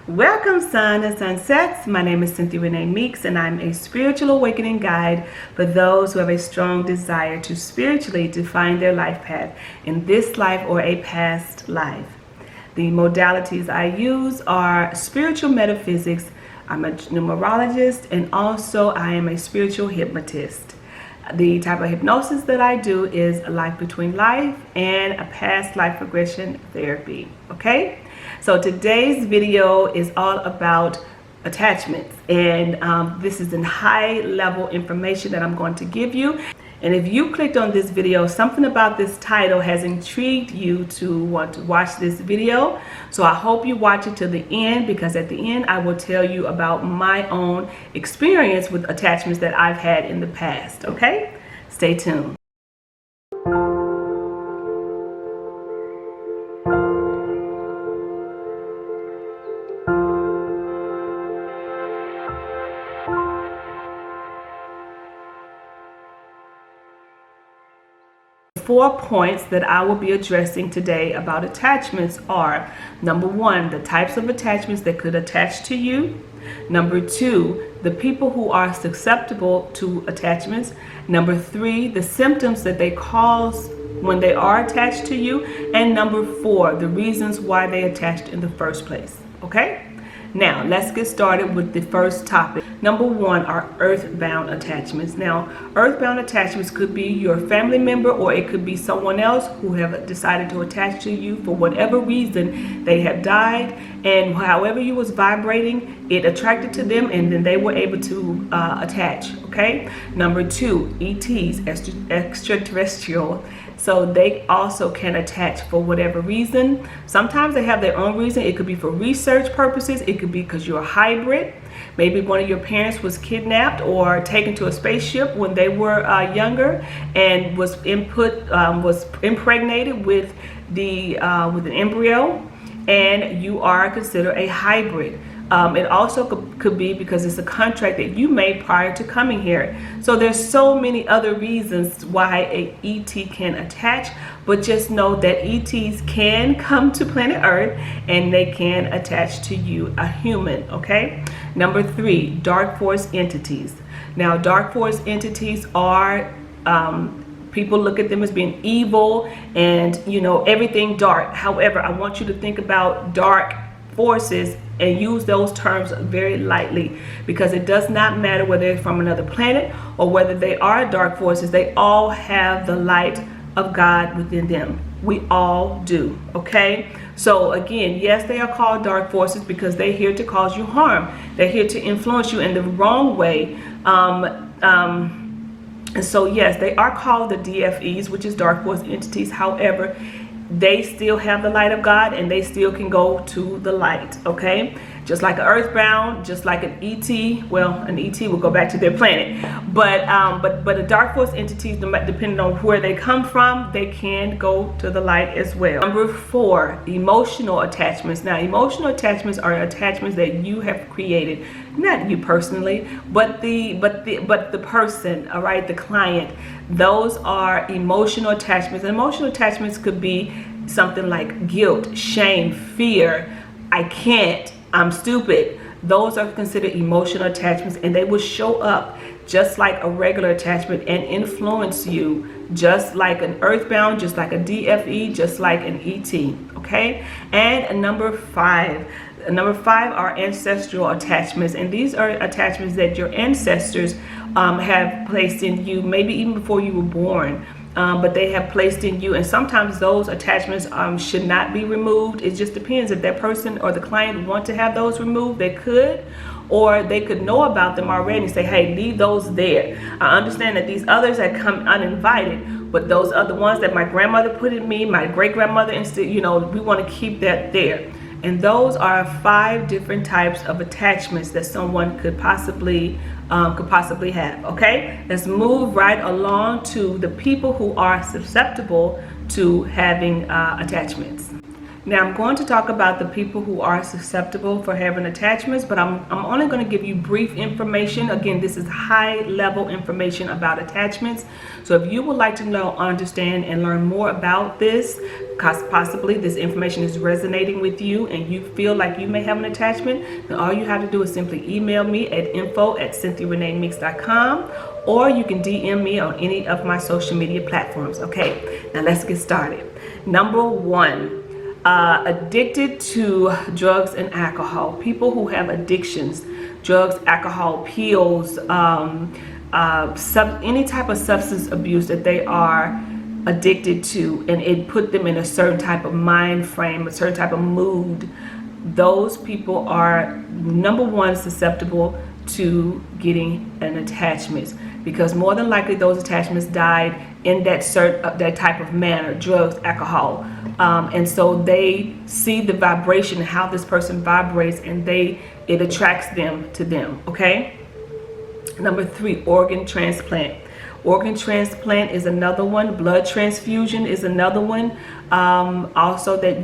Welcome, sun and sunsets. My name is Cynthia Renee Meeks, and I'm a spiritual awakening guide for those who have a strong desire to spiritually define their life path in this life or a past life. The modalities I use are spiritual metaphysics. I'm a numerologist, and also I am a spiritual hypnotist. The type of hypnosis that I do is a life between life and a past life regression therapy. Okay, so today's video is all about attachments, and this is in high level information that I'm going to give you. And if you clicked on this video, something about this title has intrigued you to want to watch this video. So I hope you watch it to the end, because at the end I will tell you about my own experience with attachments that I've had in the past. Okay, stay tuned. 4 points that I will be addressing today about attachments are: number 1, the types of attachments that could attach to you; number 2, the people who are susceptible to attachments; number 3, the symptoms that they cause when they are attached to you; and number 4, the reasons why they attached in the first place. Okay? Now, let's get started with the first topic. Number 1 are earthbound attachments. Now, earthbound attachments could be your family member, or it could be someone else who have decided to attach to you for whatever reason. They have died, and however you was vibrating, it attracted to them, and then they were able to attach. Okay? Number 2, ETs, extraterrestrial. So they also can attach for whatever reason. Sometimes they have their own reason. It could be for research purposes. It could be because you're a hybrid. Maybe one of your parents was kidnapped or taken to a spaceship when they were younger, and was impregnated with an embryo, and you are considered a hybrid. It also could be because it's a contract that you made prior to coming here. So there's so many other reasons why a ET can attach, but just know that ETs can come to planet Earth and they can attach to you, a human. Okay? Number 3, dark force entities. Now, dark force entities are people look at them as being evil and, you know, everything dark. However, I want you to think about dark forces and use those terms very lightly, because it does not matter whether they're from another planet or whether they are dark forces. They all have the light of God within them. We all do. Okay? So again, yes, they are called dark forces because they're here to cause you harm. They're here to influence you in the wrong way. And so yes, they are called the DFEs, which is dark force entities. However, they still have the light of God, and they still can go to the light. Okay? Just like an earthbound, just like an ET. Well, an ET will go back to their planet, but the dark force entities, depending on where they come from, they can go to the light as well. Number 4, emotional attachments. Now, emotional attachments are attachments that you have created, not you personally, but the person, all right, the client. Those are emotional attachments. And emotional attachments could be something like guilt, shame, fear, I can't, I'm stupid. Those are considered emotional attachments, and they will show up just like a regular attachment and influence you, just like an earthbound, just like a DFE, just like an ET. Okay? And number 5 are ancestral attachments, and these are attachments that your ancestors have placed in you, maybe even before you were born. But they have placed in you, and sometimes those attachments should not be removed. It just depends. If that person or the client want to have those removed, they could, or they could know about them already and say, hey, leave those there. I understand that these others have come uninvited, but those are the ones that my grandmother put in me, my great-grandmother, instead, you know, we want to keep that there. And those are 5 different types of attachments that someone could possibly have. Okay, let's move right along to the people who are susceptible to having attachments. Now, I'm going to talk about the people who are susceptible for having attachments, but I'm only going to give you brief information. Again, this is high level information about attachments. So if you would like to know, understand, and learn more about this, because possibly this information is resonating with you and you feel like you may have an attachment, then all you have to do is simply email me at info@cynthiareneemeeks.com, or you can DM me on any of my social media platforms. Okay, now let's get started. Number one, addicted to drugs and alcohol. People who have addictions, drugs, alcohol, pills, any type of substance abuse that they are addicted to, and it put them in a certain type of mind frame, a certain type of mood, those people are, number one, susceptible to getting an attachment, because more than likely those attachments died in that type of manner, drugs, alcohol, and so they see the vibration and how this person vibrates, and it attracts them to them. Okay. Number three, organ transplant. Organ transplant is another one. Blood transfusion is another one. Also, that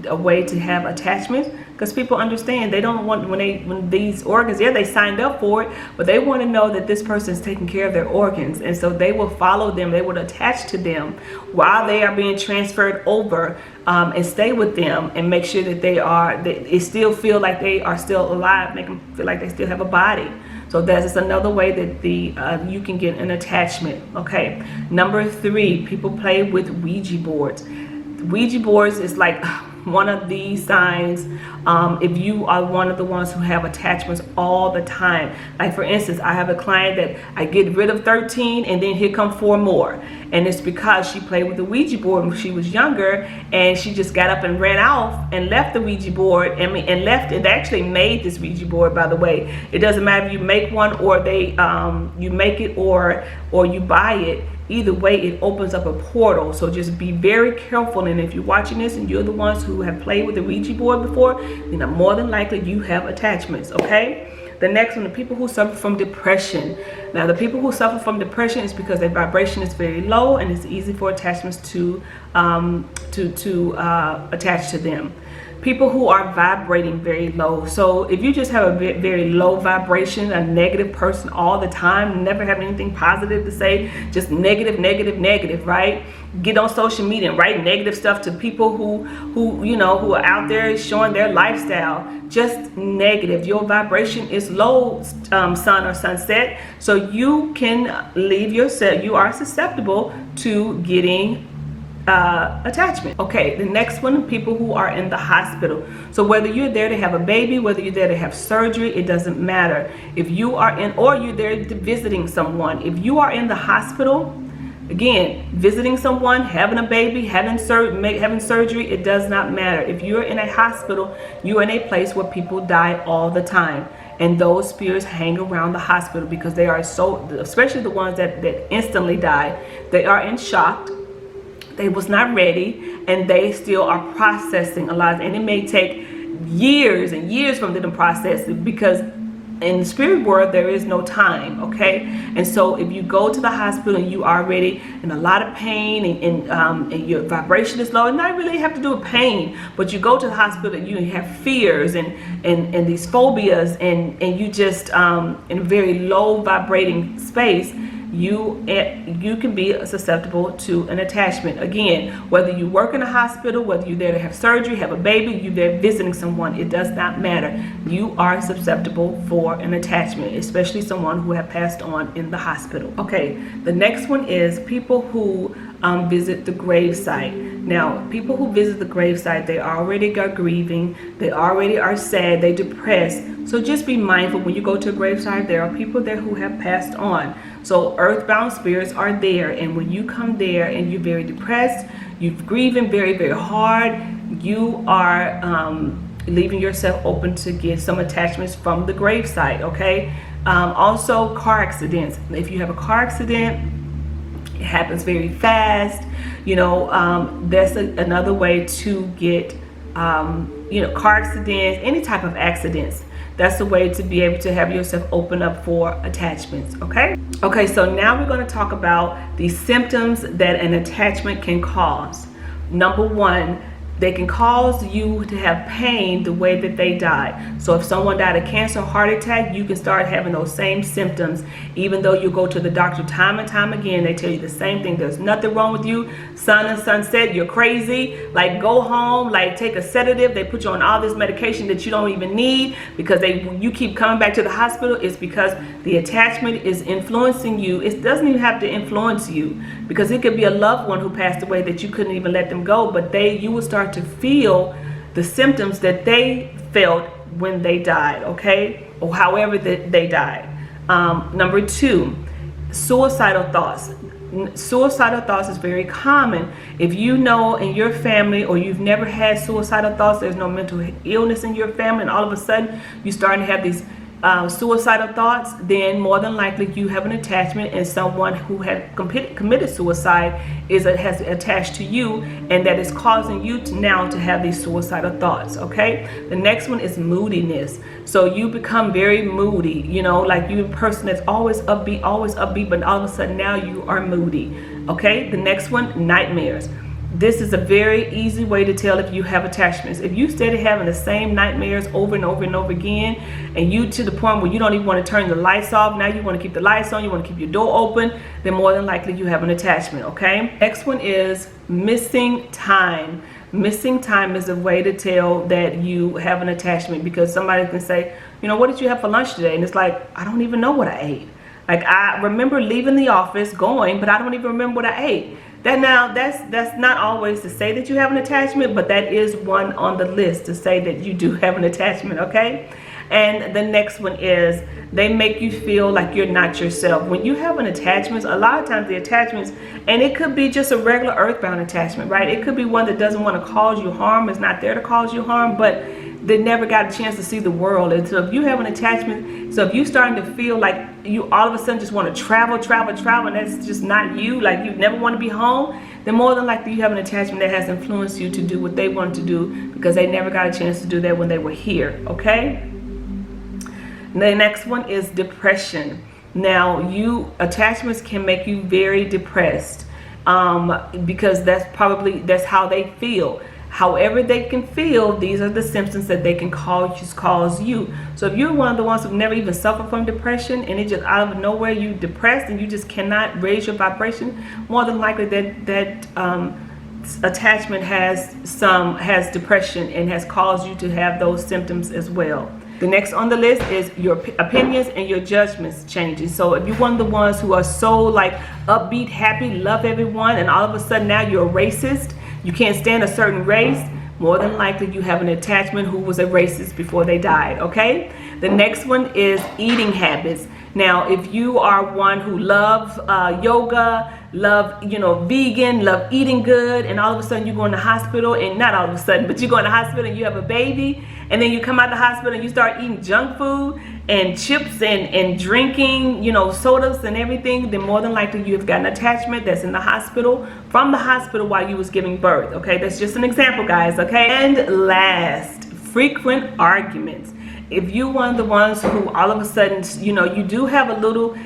a way to have attachment, because people understand they don't want when these organs, they signed up for it, but they want to know that this person is taking care of their organs, and so they will follow them. They will attach to them while they are being transferred over, and stay with them and make sure that they still feel like they are still alive, make them feel like they still have a body. So that is another way that you can get an attachment. Okay. Number three, people play with Ouija boards. Ouija boards is like one of these signs. If you are one of the ones who have attachments all the time, like for instance, I have a client that I get rid of 13 and then here come 4 more, and it's because she played with the Ouija board when she was younger, and she just got up and ran off and left the Ouija board and left it. They actually made this Ouija board, by the way. It doesn't matter if you make one or you make it or you buy it. Either way, it opens up a portal. So just be very careful. And if you're watching this and you're the ones who have played with the Ouija board before, then more than likely you have attachments. Okay. The next one, the people who suffer from depression. Now, the people who suffer from depression is because their vibration is very low, and it's easy for attachments to attach to them. People who are vibrating very low. So if you just have a very low vibration, a negative person all the time, never have anything positive to say, just negative, right? Get on social media and write negative stuff to people who are out there showing their lifestyle. Just negative. Your vibration is low, sun or sunset. So you can leave yourself. You are susceptible to getting attachment. Okay, the next one, people who are in the hospital. So whether you're there to have a baby, whether you're there to have surgery, it doesn't matter. If you are or you're there visiting someone, if you are in the hospital, again, visiting someone, having a baby, having surgery, it does not matter. If you're in a hospital, you're in a place where people die all the time. And those spirits hang around the hospital because they are especially the ones that instantly die, they are in shock. They was not ready, and they still are processing a lot, and it may take years and years for them to process it, because in the spirit world there is no time. Okay, and so if you go to the hospital and you are already in a lot of pain and your vibration is low, and not really have to do with pain, but you go to the hospital and you have fears and these phobias, and you just in a very low vibrating space, you can be susceptible to an attachment. Again, whether you work in a hospital, whether you're there to have surgery, have a baby, you're there visiting someone, it does not matter. You are susceptible for an attachment, especially someone who have passed on in the hospital. Okay, the next one is people who visit the gravesite. Now, people who visit the gravesite, they already are grieving, they already are sad, they depressed. So just be mindful when you go to a gravesite, there are people there who have passed on. So earthbound spirits are there, and when you come there and you're very depressed, you're grieving very, very hard, you are leaving yourself open to get some attachments from the gravesite. Okay. Also, car accidents. If you have a car accident, it happens very fast. That's another way to get car accidents, any type of accidents. That's the way to be able to have yourself open up for attachments. Okay, so now we're going to talk about the symptoms that an attachment can cause. Number one, they can cause you to have pain the way that they died. So if someone died of cancer or heart attack, you can start having those same symptoms. Even though you go to the doctor time and time again, they tell you the same thing. There's nothing wrong with you. Sun and sunset, you're crazy. Like, go home, like take a sedative. They put you on all this medication that you don't even need because you keep coming back to the hospital. It's because the attachment is influencing you. It doesn't even have to influence you, because it could be a loved one who passed away that you couldn't even let them go, but you will start to feel the symptoms that they felt when they died, okay, or however that they died. Number 2, suicidal thoughts. Suicidal thoughts is very common. If you know in your family, or you've never had suicidal thoughts, there's no mental illness in your family, and all of a sudden you're starting to have these suicidal thoughts, then more than likely you have an attachment, and someone who had committed suicide has attached to you, and that is causing you now to have these suicidal thoughts, okay? The next one is moodiness. So you become very moody, you know, like you're a person that's always upbeat, but all of a sudden now you are moody, okay? The next one, nightmares. This is a very easy way to tell if you have attachments. If you steady having the same nightmares over and over and over again, and you to the point where you don't even want to turn the lights off, now you want to keep the lights on, you want to keep your door open, then more than likely you have an attachment, okay? Next one is missing time. Missing time is a way to tell that you have an attachment, because somebody can say, you know, what did you have for lunch today? And it's like, I don't even know what I ate. Like, I remember leaving the office, going, but I don't even remember what I ate. That's not always to say that you have an attachment, but that is one on the list to say that you do have an attachment, okay? And the next one is they make you feel like you're not yourself. When you have an attachment, a lot of times the attachments, and it could be just a regular earthbound attachment, right? It could be one that doesn't want to cause you harm, is not there to cause you harm, but they never got a chance to see the world. And so if you have an attachment, so if you're starting to feel like you all of a sudden just want to travel, and that's just not you, like you never want to be home, then more than likely you have an attachment that has influenced you to do what they wanted to do, because they never got a chance to do that when they were here, okay? The next one is depression. Now, attachments can make you very depressed, because that's how they feel. However they can feel, these are the symptoms that they can cause you. So if you're one of the ones who never even suffered from depression, and it just out of nowhere you depressed and you just cannot raise your vibration, more than likely that attachment has depression and has caused you to have those symptoms as well. The next on the list is your opinions and your judgments changing. So if you're one of the ones who are so like upbeat, happy, love everyone, and all of a sudden now you're a racist, you can't stand a certain race, more than likely you have an attachment who was a racist before they died, okay? The next one is eating habits. Now, if you are one who loves yoga, love, vegan, love eating good, and all of a sudden you go in the hospital, and not all of a sudden, but you go in the hospital and you have a baby, and then you come out of the hospital and you start eating junk food and chips and drinking, sodas and everything, then more than likely you have got an attachment that's in the hospital, from the hospital while you was giving birth, okay? That's just an example, guys, okay? And last, frequent arguments. If you're one of the ones who all of a sudden, you do have a little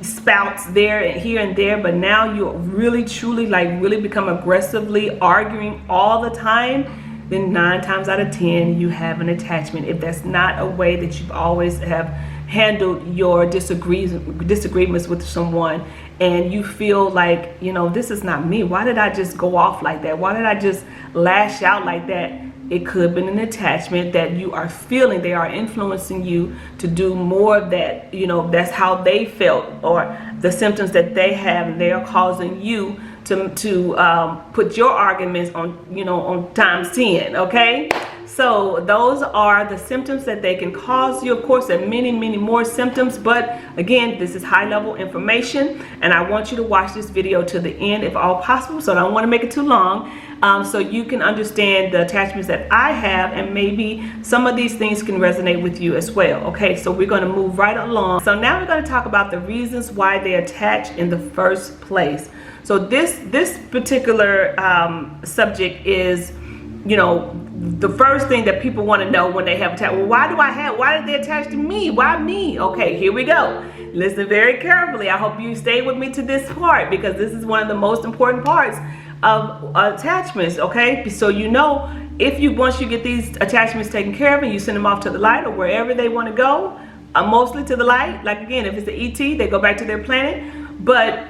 spouts there and here and there, but now you're really truly really become aggressively arguing all the time, then 9 times out of 10 you have an attachment. If that's not a way that you've always have handled your disagreements with someone, and you feel like, this is not me, why did I just go off like that, why did I just lash out like that? It could have been an attachment that you are feeling. They are influencing you to do more of that. That's how they felt, or the symptoms that they have, and they are causing you to put your arguments on times 10. Okay, so those are the symptoms that they can cause you. Of course, there are many more symptoms, but again, this is high level information, and I want you to watch this video to the end if all possible, so I don't want to make it too long, so you can understand the attachments that I have, and maybe some of these things can resonate with you as well. Okay, so we're going to move right along. So now we're going to talk about the reasons why they attach in the first place. So this particular subject is, the first thing that people want to know when they have attachment. Well, why did they attach to me? Why me? Okay, here we go. Listen very carefully. I hope you stay with me to this part, because this is one of the most important parts of attachments, okay? So you know, if you once you get these attachments taken care of and you send them off to the light or wherever they want to go, mostly to the light. Like again, if it's the ET, they go back to their planet. But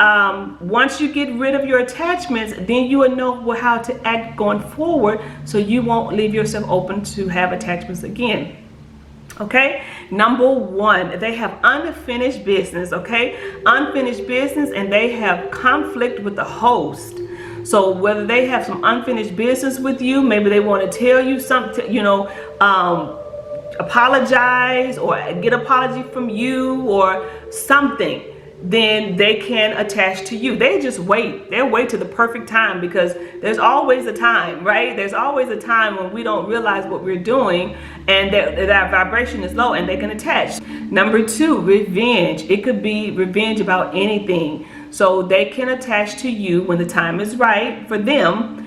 once you get rid of your attachments, then you will know how to act going forward, so you won't leave yourself open to have attachments again. Okay, number one, they have unfinished business. Okay, unfinished business, and they have conflict with the host. So whether they have some unfinished business with you, maybe they want to tell you something, you know, apologize or get apology from you or something, then they can attach to you. They just wait. They'll wait to the perfect time, because there's always a time, right? There's always a time when we don't realize what we're doing and that vibration is low, and they can attach. Number two, revenge. It could be revenge about anything. So they can attach to you when the time is right for them,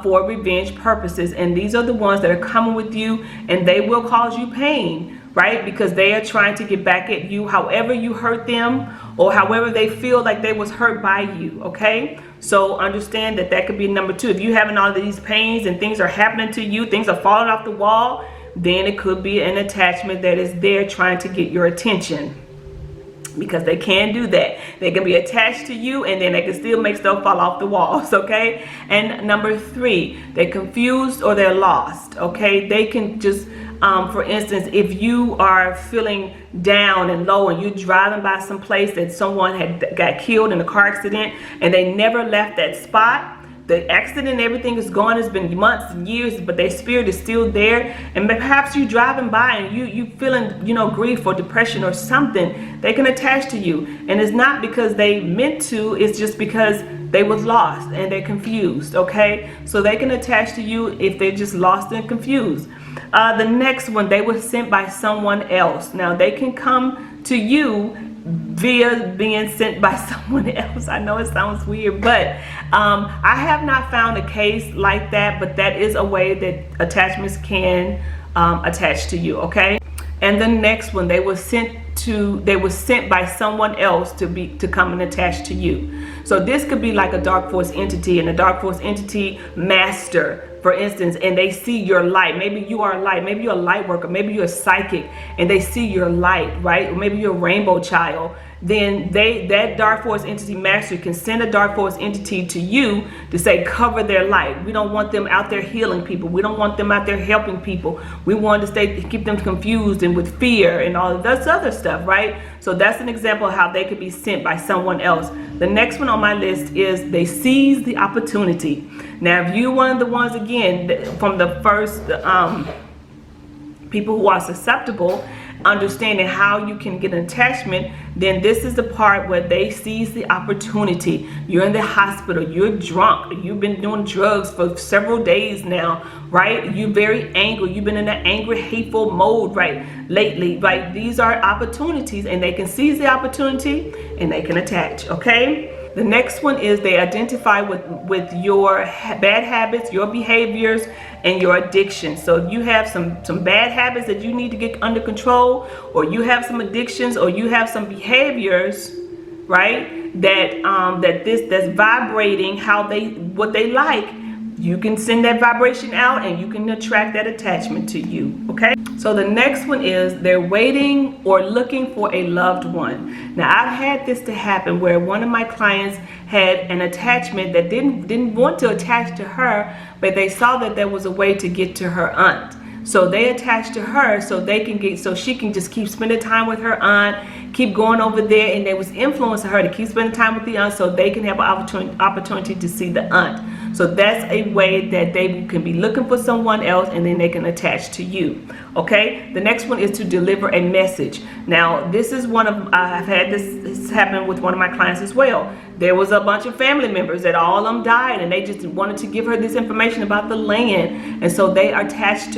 for revenge purposes. And these are the ones that are coming with you, and they will cause you pain, right? Because they are trying to get back at you however you hurt them, or however they feel like they was hurt by you. Okay, so understand that that could be number two. If you're having all of these pains and things are happening to you, things are falling off the wall, then it could be an attachment that is there trying to get your attention, because they can do that. They can be attached to you, and then they can still make stuff fall off the walls. Okay, and number three, they're confused or they're lost. Okay, they can just for instance, if you are feeling down and low and you're driving by some place that someone got killed in a car accident and they never left that spot, the accident and everything is gone, it's been months and years, but their spirit is still there, and perhaps you driving by and you feeling, you know, grief or depression or something, they can attach to you. And it's not because they meant to, it's just because they was lost and they're confused. Okay, so they can attach to you if they're just lost and confused. The next one, they were sent by someone else. Now they can come to you via being sent by someone else. I know it sounds weird, but I have not found a case like that, but that is a way that attachments can attach to you. Okay, and the next one, they were sent by someone else to come and attach to you. So this could be like a dark force entity, and a dark force entity master, for instance, and they see your light. Maybe you are a light, maybe you're a light worker, maybe you're a psychic, and they see your light, right? Or maybe you're a rainbow child. Then that dark force entity master can send a dark force entity to you to say, cover their light. We don't want them out there healing people. We don't want them out there helping people. We want to keep them confused and with fear and all of this other stuff, right? So that's an example of how they could be sent by someone else. The next one on my list is they seize the opportunity. Now, if you're one of the ones, again, from the first people who are susceptible, understanding how you can get an attachment, then this is the part where they seize the opportunity. You're in the hospital, you're drunk, you've been doing drugs for several days now, right? You're very angry, you've been in an angry, hateful mode, right, lately, right? These are opportunities, and they can seize the opportunity and they can attach. Okay, the next one is they identify with your bad habits, your behaviors, and your addiction. So if you have some bad habits that you need to get under control, or you have some addictions, or you have some behaviors, right, that's vibrating what they like, you can send that vibration out and you can attract that attachment to you. Okay, so the next one is they're waiting or looking for a loved one. Now, I've had this to happen where one of my clients had an attachment that didn't want to attach to her, but they saw that there was a way to get to her aunt. So they attached to her so she can just keep spending time with her aunt, keep going over there, and they was influencing her to keep spending time with the aunt so they can have an opportunity to see the aunt. So that's a way that they can be looking for someone else, and then they can attach to you. Okay, the next one is to deliver a message. Now, this is I've had this happen with one of my clients as well. There was a bunch of family members that all of them died, and they just wanted to give her this information about the land, and so they attached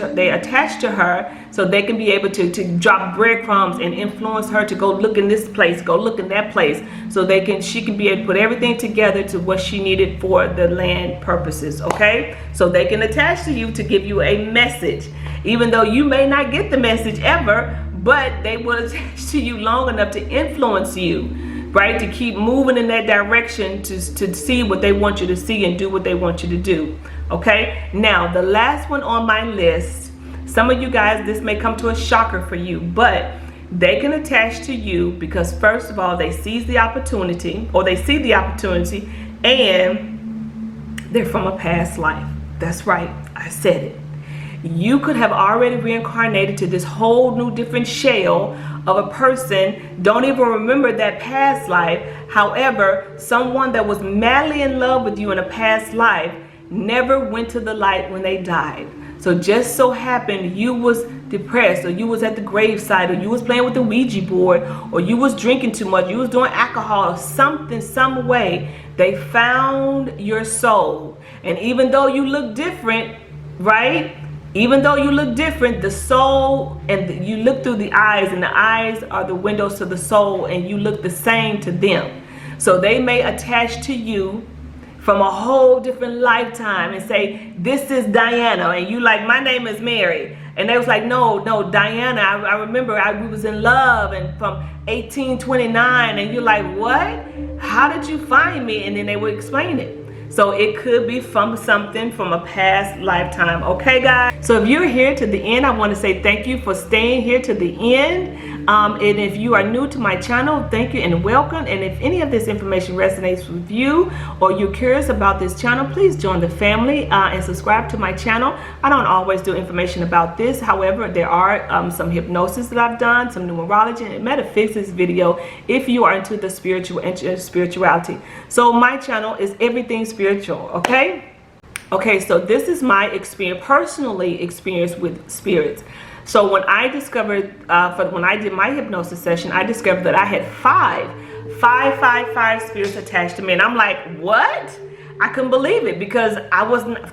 to her so they can be able to drop breadcrumbs and influence her to go look in this place, go look in that place, so she can be able to put everything together to what she needed for the land purposes. Okay, so they can attach to you to give you a message, even though you may not get the message ever, but they will attach to you long enough to influence you right? To keep moving in that direction, to see what they want you to see and do what they want you to do, okay? Now, the last one on my list, some of you guys, this may come to a shocker for you, but they can attach to you because, first of all, they seize the opportunity, or they see the opportunity, and they're from a past life. That's right, I said it. You could have already reincarnated to this whole new different shell of a person, don't even remember that past life. However, someone that was madly in love with you in a past life never went to the light when they died. So just so happened you was depressed, or you was at the graveside, or you was playing with the Ouija board, or you was drinking too much, you was doing alcohol or something, some way, they found your soul. And even though you look different, right? Even though you look different, the soul, and you look through the eyes, and the eyes are the windows to the soul, and you look the same to them. So they may attach to you from a whole different lifetime and say, this is Diana, and you like, my name is Mary. And they was like, no, Diana, I remember we was in love, and from 1829, and you're like, what? How did you find me? And then they would explain it. So it could be from something from a past lifetime. Okay, guys? So if you're here to the end, I want to say thank you for staying here to the end. And if you are new to my channel, thank you and welcome. And if any of this information resonates with you, or you're curious about this channel, please join the family and subscribe to my channel. I don't always do information about this. However, there are some hypnosis that I've done, some numerology and metaphysics video if you are into the spirituality. So my channel is everything spiritual, okay? Okay, so this is my personally experience with spirits. So when I discovered, when I did my hypnosis session, I discovered that I had five spirits attached to me. And I'm like, what? I couldn't believe it, because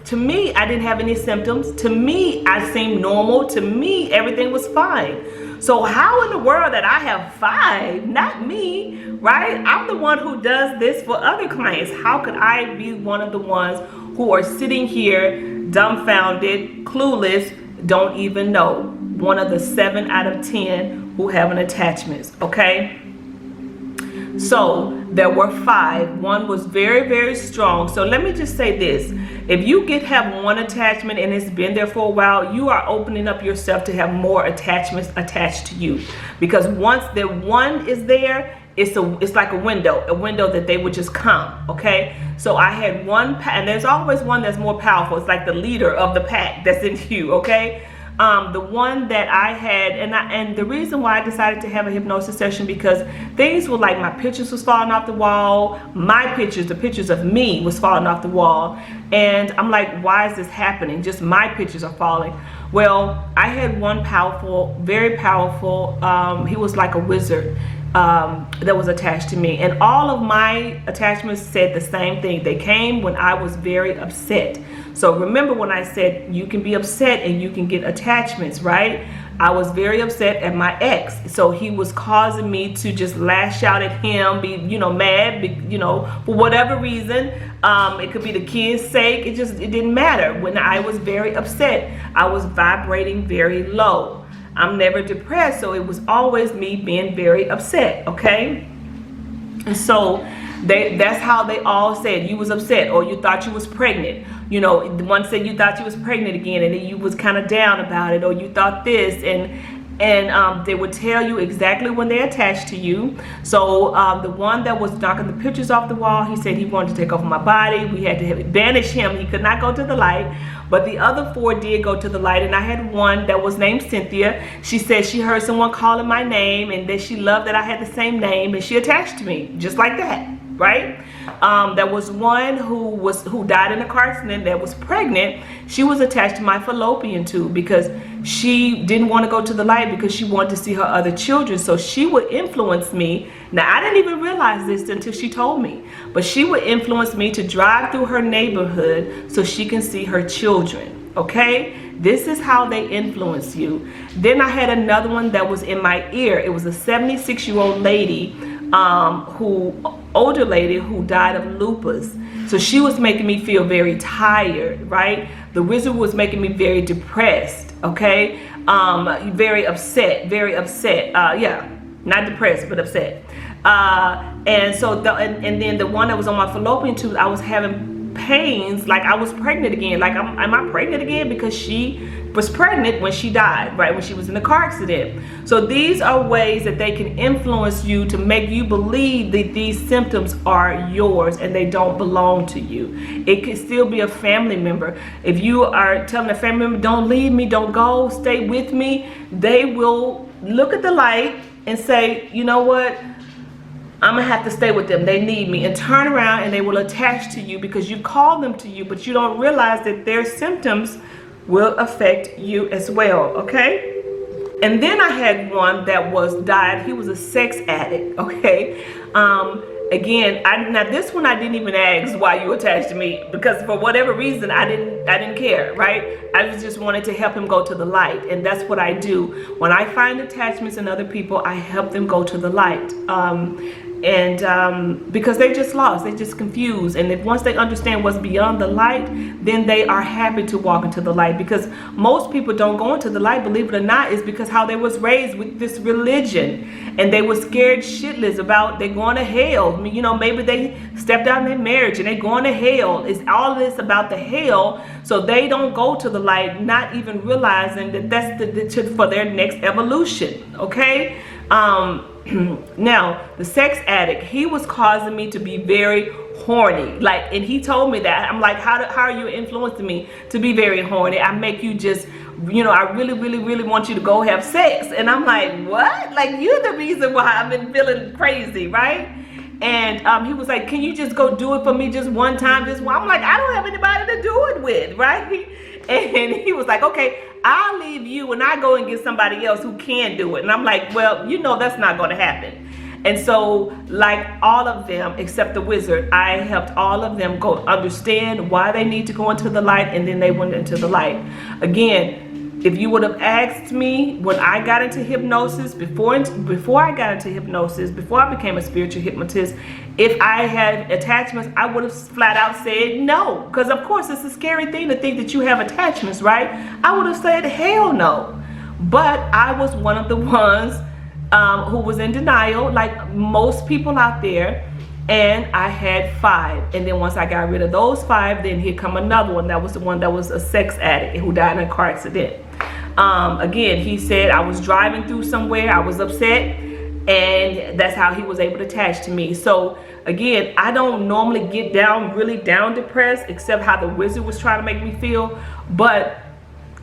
to me, I didn't have any symptoms. To me, I seemed normal. To me, everything was fine. So how in the world that I have five? Not me, right? I'm the one who does this for other clients. How could I be one of the ones who are sitting here dumbfounded, clueless, don't even know? One of the 7 out of 10 who have an attachment, okay? So there were 5. One was very, very strong. So let me just say this. If you have one attachment and it's been there for a while, you are opening up yourself to have more attachments attached to you. Because once the one is there, it's like a window that they would just come, okay? So I had one, and there's always one that's more powerful. It's like the leader of the pack that's in you, okay? The one that I had, and the reason why I decided to have a hypnosis session, because things were like my pictures was falling off the wall, the pictures of me was falling off the wall, and I'm like, why is this happening? Just my pictures are falling. Well, I had one powerful, very powerful, he was like a wizard that was attached to me, and all of my attachments said the same thing. They came when I was very upset. So remember when I said you can be upset and you can get attachments, right? I was very upset at my ex. So he was causing me to just lash out at him, be, mad, for whatever reason. It could be the kids' sake. It didn't matter. When I was very upset, I was vibrating very low. I'm never depressed, so it was always me being very upset, okay? And so that's how they all said you was upset, or you thought you was pregnant. One said you thought you was pregnant again, and then you was kind of down about it, or you thought this, and they would tell you exactly when they attached to you. So the one that was knocking the pictures off the wall, he said he wanted to take over my body. We had to banish him. He could not go to the light. But the other 4 did go to the light, and I had one that was named Cynthia. She said she heard someone calling my name, and that she loved that I had the same name, and she attached to me just like that, right? There was one who died in a car accident that was pregnant. She was attached to my fallopian tube because she didn't want to go to the light because she wanted to see her other children. So she would influence me. Now, I didn't even realize this until she told me, but she would influence me to drive through her neighborhood so she can see her children, okay? This is how they influence you. Then I had another one that was in my ear. It was a 76-year-old lady, older lady who died of lupus. So she was making me feel very tired, right? The wizard was making me very depressed, okay? Very upset, yeah. not depressed, but upset. And so and then the one that was on my fallopian tube, I was having pains like I was pregnant again. Like, am I pregnant again? Because she was pregnant when she died, right, when she was in a car accident. So these are ways that they can influence you to make you believe that these symptoms are yours and they don't belong to you. It could still be a family member. If you are telling a family member, don't leave me, don't go, stay with me, they will look at the light and say, you know what, I'm gonna have to stay with them, they need me, and turn around and they will attach to you because you call them to you, but you don't realize that their symptoms will affect you as well, okay? And then I had one that died. He was a sex addict, okay? Again, now this one I didn't even ask why you attached to me, because for whatever reason I didn't care, right? I just wanted to help him go to the light, and that's what I do. When I find attachments in other people, I help them go to the light. Because they're just lost, they're just confused, and if once they understand what's beyond the light, then they are happy to walk into the light. Because most people don't go into the light, believe it or not, is because how they was raised with this religion, and they were scared shitless about they going to hell. You know, maybe they stepped out in their marriage and they going to hell. It's all this about the hell, so they don't go to the light, not even realizing that that's for their next evolution, okay? Now, the sex addict, he was causing me to be very horny. Like, and he told me that. I'm like, how are you influencing me to be very horny? I make you just, you know, I really, really, really want you to go have sex. And I'm like, what? Like, you're the reason why I've been feeling crazy, right? And he was like, can you just go do it for me just one time? Just one. I'm like, I don't have anybody to do it with, right? And he was like, okay, I'll leave you and I go and get somebody else who can do it. And I'm like, well, you know, that's not going to happen. And so, like all of them except the wizard, I helped all of them go understand why they need to go into the light, and then they went into the light. Again, if you would have asked me when I got into hypnosis, before I got into hypnosis, before I became a spiritual hypnotist, if I had attachments, I would have flat out said no. Because of course it's a scary thing to think that you have attachments, right? I would have said hell no. But I was one of the ones who was in denial, like most people out there. And I had 5, and then once I got rid of those 5, then here come another one. That was the one that was a sex addict who died in a car accident. Again, he said I was driving through somewhere, I was upset, and that's how he was able to attach to me. So again, I don't normally get really down depressed, except how the wizard was trying to make me feel. But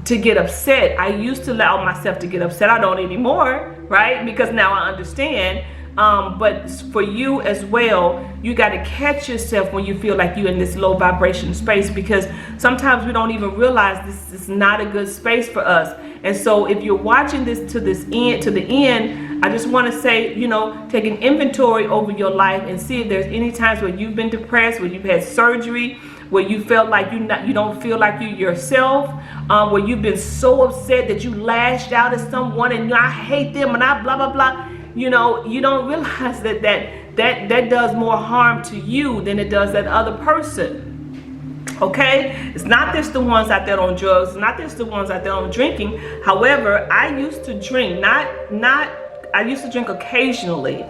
to get upset, I used to allow myself to get upset. I don't anymore, right? Because now I understand. But for you as well, you got to catch yourself when you feel like you're in this low vibration space, because sometimes we don't even realize this is not a good space for us. And so if you're watching this to the end, I just want to say, you know, take an inventory over your life and see if there's any times where you've been depressed, where you've had surgery, where you felt like you don't feel like you yourself, where you've been so upset that you lashed out at someone and I hate them and I blah blah blah. You know, you don't realize that does more harm to you than it does that other person. Okay, it's not just the ones out there on drugs, it's not just the ones out there on drinking. However, I used to drink, I used to drink occasionally.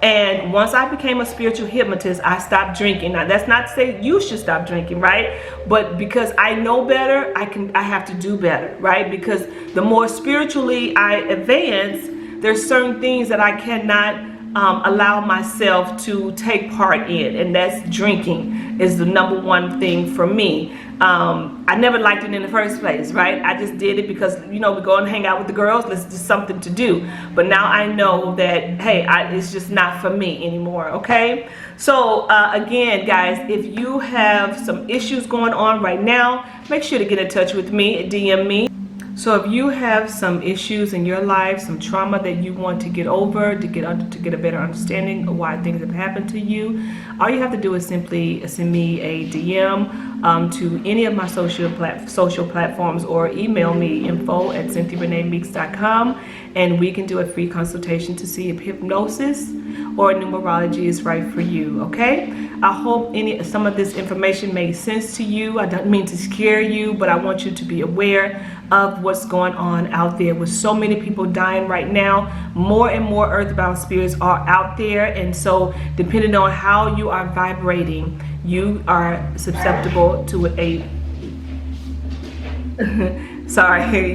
And once I became a spiritual hypnotist, I stopped drinking. Now, that's not to say you should stop drinking, right? But because I know better, I have to do better, right? Because the more spiritually I advance, there's certain things that I cannot allow myself to take part in, and that's drinking is the #1 thing for me. I never liked it in the first place, right? I just did it because, you know, we go and hang out with the girls, let's do something to do. But now I know that, hey, it's just not for me anymore, okay? So again, guys, if you have some issues going on right now, make sure to get in touch with me, DM me. So if you have some issues in your life, some trauma that you want to get over, to get a better understanding of why things have happened to you, all you have to do is simply send me a DM to any of my social platforms, or email me info@cynthiareneemeeks.com, and we can do a free consultation to see if hypnosis or numerology is right for you. Okay, I hope some of this information made sense to you. I don't mean to scare you, but I want you to be aware of what's going on out there with so many people dying right now. More and more earthbound spirits are out there, and so depending on how you are vibrating, you are susceptible to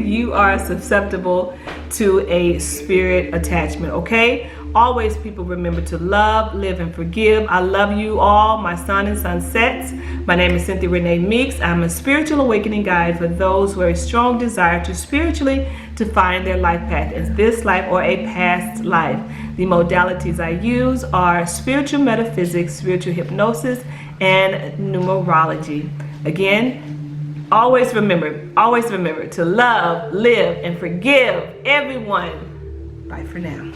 you are susceptible to a spirit attachment. Okay, always, people, remember to love, live, and forgive. I love you all, my sun and sunsets. My name is Cynthia Renee Meeks. I'm a spiritual awakening guide for those who have a strong desire to spiritually to find their life path in this life or a past life. The modalities I use are spiritual metaphysics, spiritual hypnosis, and numerology. Again, always remember to love, live, and forgive everyone. Bye for now.